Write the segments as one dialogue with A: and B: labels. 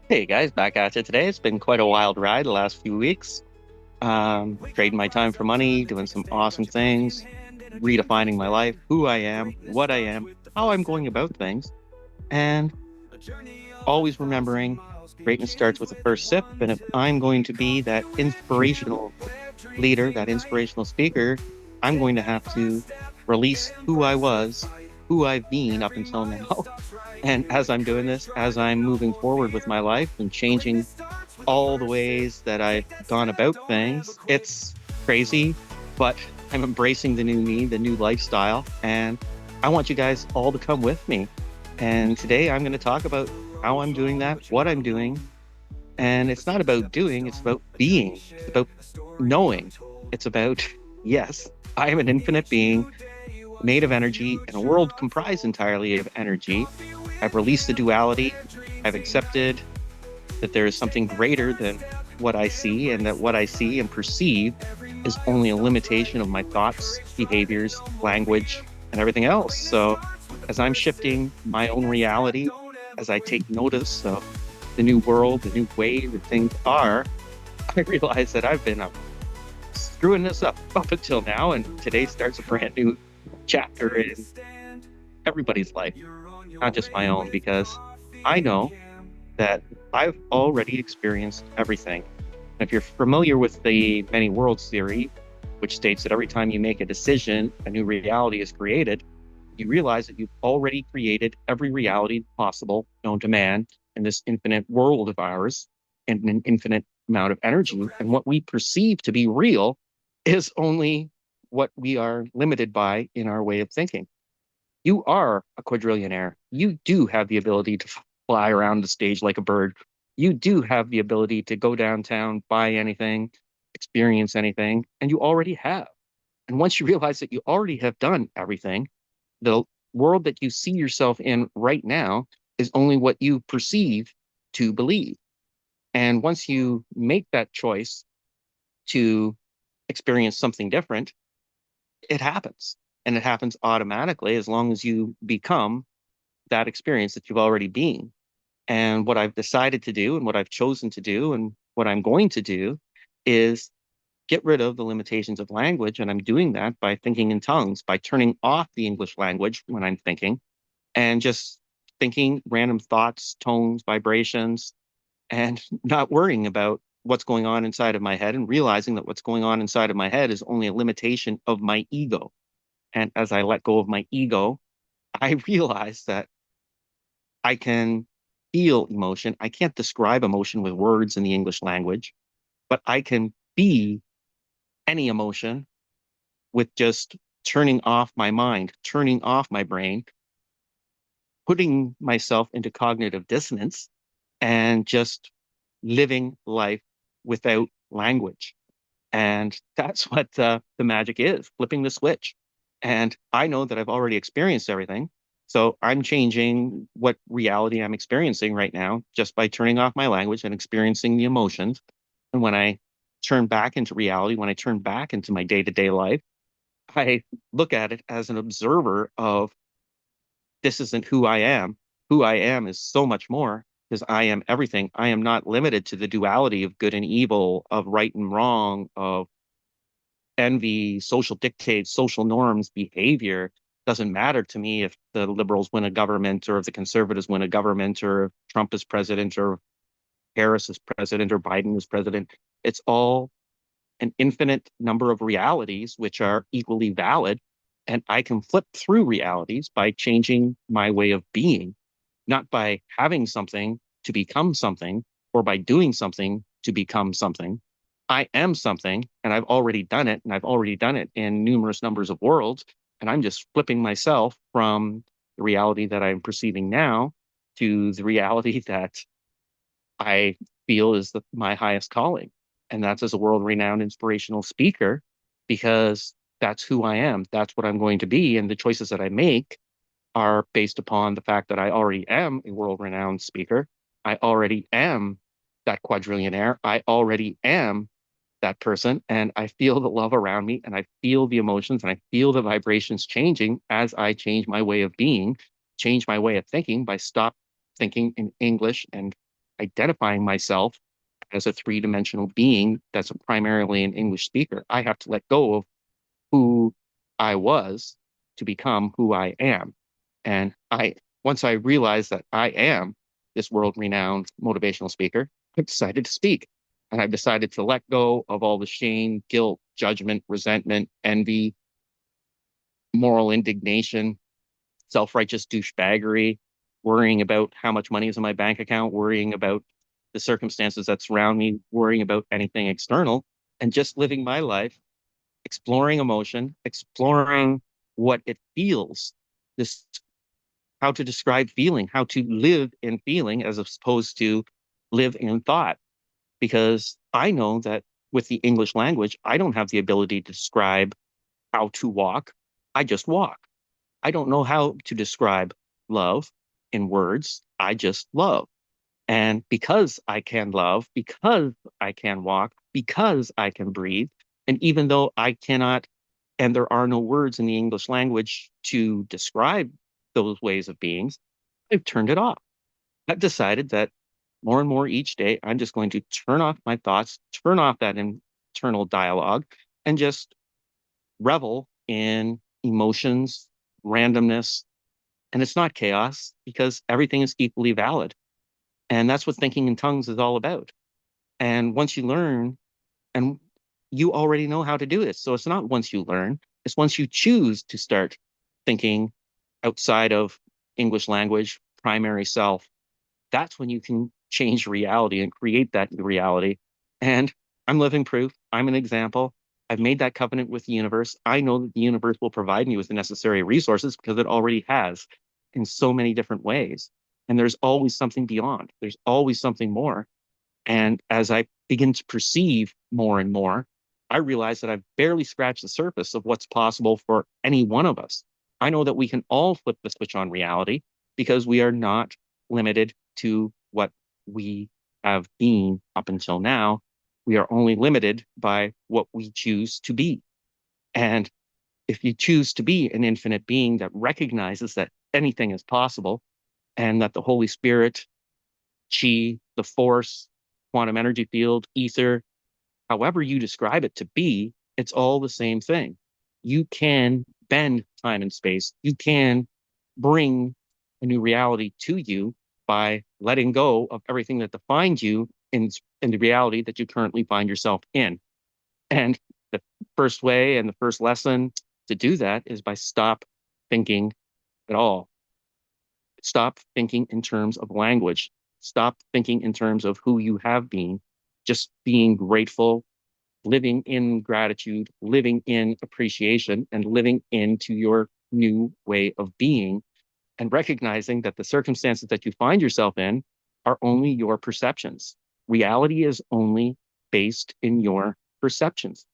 A: Hey guys, back at it today. It's been quite a wild ride the last few weeks. Trading my time for money, doing some awesome things, redefining my life, who I am, what I am, how I'm going about things, and always remembering greatness starts with the first sip. And if I'm going to be that inspirational leader, that inspirational speaker, I'm going to have to release who I was, who I've been up until now. And as I'm doing this, as I'm moving forward with my life and changing all the ways that I've gone about things. It's crazy, but I'm embracing the new me, the new lifestyle, and I want you guys all to come with me. And today I'm going to talk about how I'm doing that, what I'm doing. And it's not about doing, it's about being, it's about knowing. It's about, yes, I am an infinite being made of energy in a world comprised entirely of energy. I've released the duality. I've accepted that there is something greater than what I see, and that what I see and perceive is only a limitation of my thoughts, behaviors, language, and everything else. So, as I'm shifting my own reality, as I take notice of the new world, the new way that things are, I realize that I've been screwing this up until now, and today starts a brand new chapter in everybody's life, not just my own, because I know that I've already experienced everything. If you're familiar with the many worlds theory, which states that every time you make a decision, a new reality is created, you realize that you've already created every reality possible known to man in this infinite world of ours in an infinite amount of energy. And what we perceive to be real is only what we are limited by in our way of thinking. You are a quadrillionaire. You do have the ability to fly around the stage like a bird. You do have the ability to go downtown, buy anything, experience anything, and you already have. And once you realize that you already have done everything, the world that you see yourself in right now is only what you perceive to believe. And once you make that choice to experience something different, it happens. And it happens automatically as long as you become that experience that you've already been. And what I've decided to do and what I've chosen to do and what I'm going to do is get rid of the limitations of language. And I'm doing that by thinking in tongues, by turning off the English language when I'm thinking and just thinking random thoughts, tones, vibrations, and not worrying about what's going on inside of my head and realizing that what's going on inside of my head is only a limitation of my ego. And as I let go of my ego, I realize that I can feel emotion. I can't describe emotion with words in the English language, but I can be any emotion with just turning off my mind, turning off my brain, putting myself into cognitive dissonance, and just living life without language. And that's what the magic is, flipping the switch. And I know that I've already experienced everything. So I'm changing what reality I'm experiencing right now just by turning off my language and experiencing the emotions. And when I turn back into reality, when I turn back into my day-to-day life, I look at it as an observer of this isn't who I am. Who I am is so much more because I am everything. I am not limited to the duality of good and evil, of right and wrong, of envy, social dictates, social norms, behavior. Doesn't matter to me if the liberals win a government or if the conservatives win a government or if Trump is president or Harris is president or Biden is president. It's all an infinite number of realities which are equally valid. And I can flip through realities by changing my way of being, not by having something to become something or by doing something to become something. I am something and I've already done it and I've already done it in numerous numbers of worlds. And I'm just flipping myself from the reality that I'm perceiving now to the reality that I feel is my highest calling. And that's as a world renowned inspirational speaker, because that's who I am. That's what I'm going to be. And the choices that I make are based upon the fact that I already am a world renowned speaker. I already am that quadrillionaire. I already am that person. And I feel the love around me and I feel the emotions and I feel the vibrations changing as I change my way of being, change my way of thinking by stop thinking in English and identifying myself as a three-dimensional being that's primarily an English speaker. I have to let go of who I was to become who I am. And once I realized that I am this world-renowned motivational speaker, I've decided to speak. And I've decided to let go of all the shame, guilt, judgment, resentment, envy, moral indignation, self-righteous douchebaggery, worrying about how much money is in my bank account, worrying about the circumstances that surround me, worrying about anything external, and just living my life, exploring emotion, exploring what it feels, this how to describe feeling, how to live in feeling as opposed to live in thought. Because I know that with the English language, I don't have the ability to describe how to walk. I just walk. I don't know how to describe love in words. I just love. And because I can love, because I can walk, because I can breathe, and even though I cannot, and there are no words in the English language to describe those ways of beings, I've turned it off. I've decided that more and more each day, I'm just going to turn off my thoughts, turn off that internal dialogue, and just revel in emotions, randomness. And it's not chaos because everything is equally valid. And that's what thinking in tongues is all about. And once you learn, and you already know how to do this. So it's not once you learn, it's once you choose to start thinking outside of English language, primary self, that's when you can change reality and create that new reality. And I'm living proof. I'm an example. I've made that covenant with the universe. I know that the universe will provide me with the necessary resources because it already has in so many different ways. And there's always something beyond, there's always something more. And as I begin to perceive more and more, I realize that I've barely scratched the surface of what's possible for any one of us. I know that we can all flip the switch on reality because we are not limited to what we have been up until now. We are only limited by what we choose to be. And if you choose to be an infinite being that recognizes that anything is possible and that the Holy Spirit, chi, the force, quantum energy field, ether, however you describe it to be, it's all the same thing. You can bend time and space. You can bring a new reality to you by letting go of everything that defines you in the reality that you currently find yourself in. And the first way and the first lesson to do that is by stop thinking at all. Stop thinking in terms of language. Stop thinking in terms of who you have been. Just being grateful, living in gratitude, living in appreciation, and living into your new way of being, and recognizing that the circumstances that you find yourself in are only your perceptions. Reality is only based in your perceptions.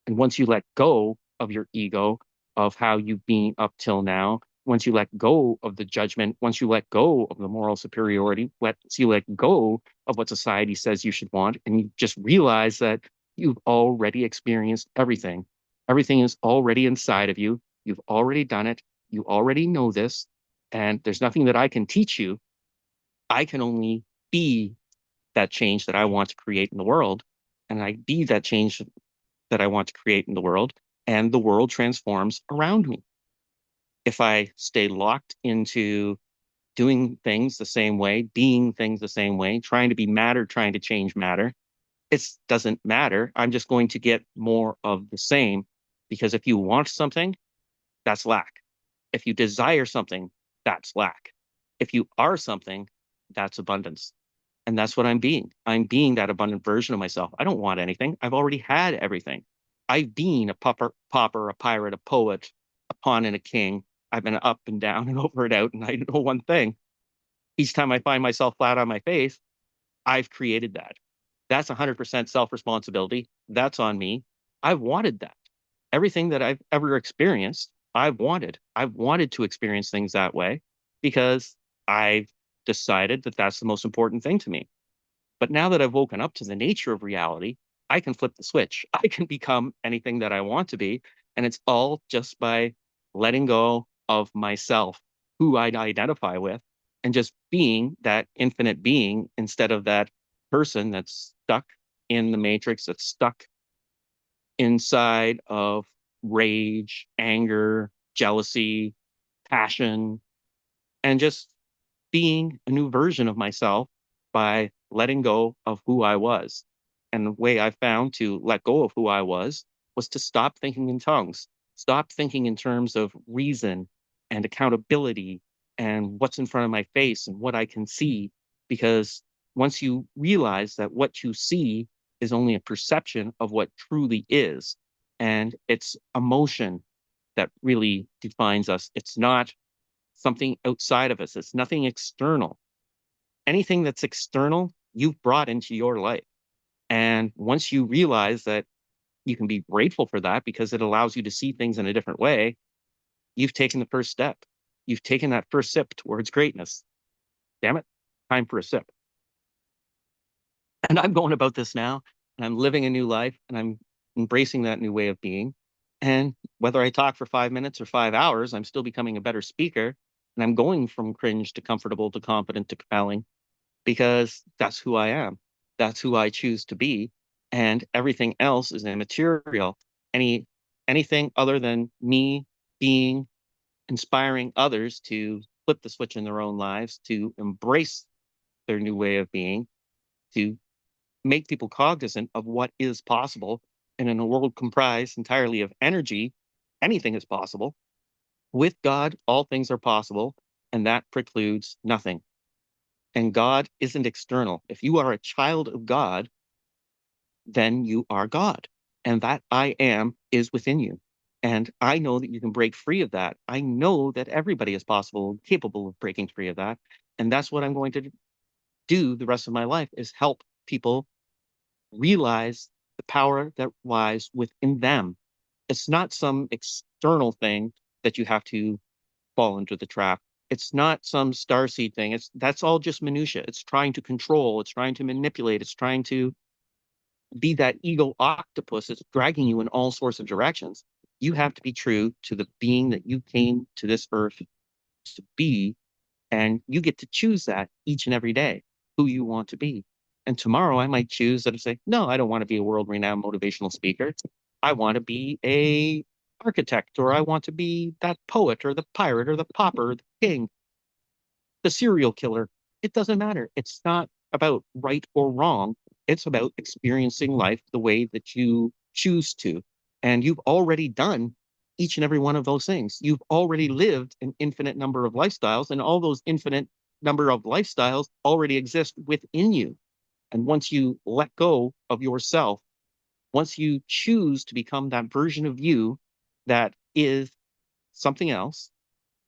A: And once you let go of your ego, of how you've been up till now, once you let go of the judgment, once you let go of the moral superiority, once you let go of what society says you should want, and you just realize that you've already experienced everything. Everything is already inside of you. You've already done it. You already know this. And there's nothing that I can teach you. I can only be that change that I want to create in the world. And I be that change that I want to create in the world. And the world transforms around me. If I stay locked into doing things the same way, being things the same way, trying to be matter, trying to change matter, it doesn't matter. I'm just going to get more of the same. Because if you want something, that's lack. If you desire something, that's lack. If you are something, that's abundance. And that's what I'm being. I'm being that abundant version of myself. I don't want anything. I've already had everything. I've been a pauper, a pirate, a poet, a pawn, and a king. I've been up and down and over and out. And I know one thing. Each time I find myself flat on my face, I've created that. That's 100% self-responsibility. That's on me. I've wanted that. Everything that I've ever experienced, I've wanted. I've wanted to experience things that way because I've decided that that's the most important thing to me. But now that I've woken up to the nature of reality, I can flip the switch. I can become anything that I want to be. And it's all just by letting go of myself, who I identify with, and just being that infinite being instead of that person that's stuck in the matrix, that's stuck inside of rage, anger, jealousy, passion, and just being a new version of myself by letting go of who I was. And the way I found to let go of who I was to stop thinking in tongues, stop thinking in terms of reason and accountability and what's in front of my face and what I can see. Because once you realize that what you see is only a perception of what truly is, and it's emotion that really defines us, it's not something outside of us. It's nothing external. Anything that's external, you've brought into your life. And once you realize that you can be grateful for that because it allows you to see things in a different way, you've taken the first step. You've taken that first sip towards greatness. Damn it, time for a sip. And I'm going about this now, and I'm living a new life, and I'm embracing that new way of being. And whether I talk for 5 minutes or 5 hours, I'm still becoming a better speaker. And I'm going from cringe to comfortable to confident to compelling because that's who I am. That's who I choose to be. And everything else is immaterial. Any anything other than me being inspiring others to flip the switch in their own lives, to embrace their new way of being, to make people cognizant of what is possible. And in a world comprised entirely of energy, anything is possible. With God, all things are possible, and that precludes nothing. And God isn't external. If you are a child of God, then you are God. And that I am is within you. And I know that you can break free of that. I know that everybody is possible, capable of breaking free of that. And that's what I'm going to do the rest of my life is help people realize the power that lies within them. It's not some external thing that you have to fall into the trap. It's not some starseed thing. It's that's all just minutia. It's trying to control, it's trying to manipulate, it's trying to be that ego octopus that's dragging you in all sorts of directions. You have to be true to the being that you came to this earth to be, and you get to choose that each and every day, who you want to be. And tomorrow I might choose that and say, no, I don't want to be a world-renowned motivational speaker. I want to be a architect, or I want to be that poet or the pirate or the pauper, or the king, the serial killer. It doesn't matter. It's not about right or wrong. It's about experiencing life the way that you choose to. And you've already done each and every one of those things. You've already lived an infinite number of lifestyles, and all those infinite number of lifestyles already exist within you. And once you let go of yourself, once you choose to become that version of you that is something else,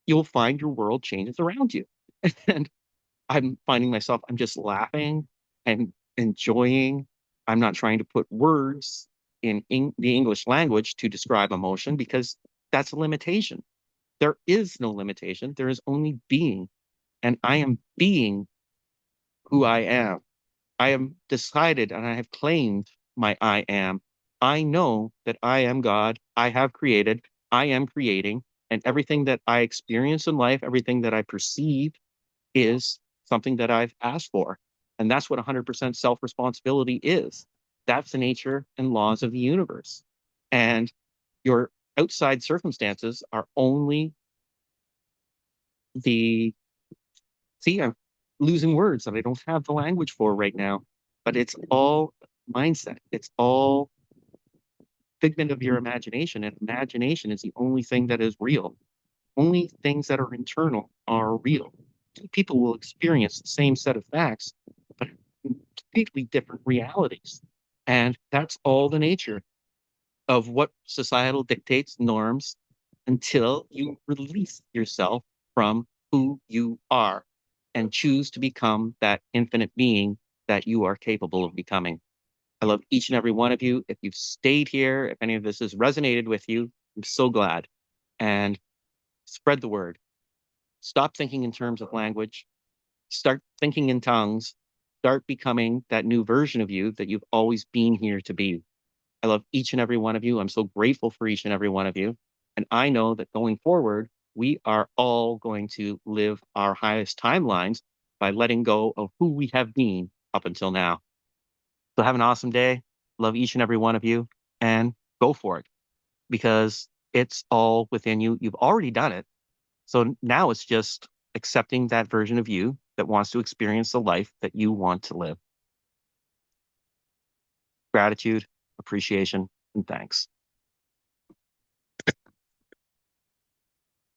A: you'll find your world changes around you. And I'm finding myself, I'm just laughing and enjoying. I'm not trying to put words in the English language to describe emotion because that's a limitation. There is no limitation. There is only being. And I am being who I am. I am decided and I have claimed my I am. I know that I am God. I have created. I am creating. And everything that I experience in life, everything that I perceive is something that I've asked for. And that's what 100% self responsibility is. That's the nature and laws of the universe. And your outside circumstances are only the, see, I'm losing words that I don't have the language for right now, but it's all mindset. It's all figment of your imagination. And imagination is the only thing that is real. Only things that are internal are real. Two people will experience the same set of facts, but completely different realities. And that's all the nature of what societal dictates norms until you release yourself from who you are and choose to become that infinite being that you are capable of becoming. I love each and every one of you. If you've stayed here, if any of this has resonated with you, I'm so glad. And spread the word. Stop thinking in terms of language. Start thinking in tongues. Start becoming that new version of you that you've always been here to be. I love each and every one of you. I'm so grateful for each and every one of you. And I know that going forward, we are all going to live our highest timelines by letting go of who we have been up until now. So have an awesome day. Love each and every one of you and go for it because it's all within you. You've already done it. So now it's just accepting that version of you that wants to experience the life that you want to live. Gratitude, appreciation, and thanks.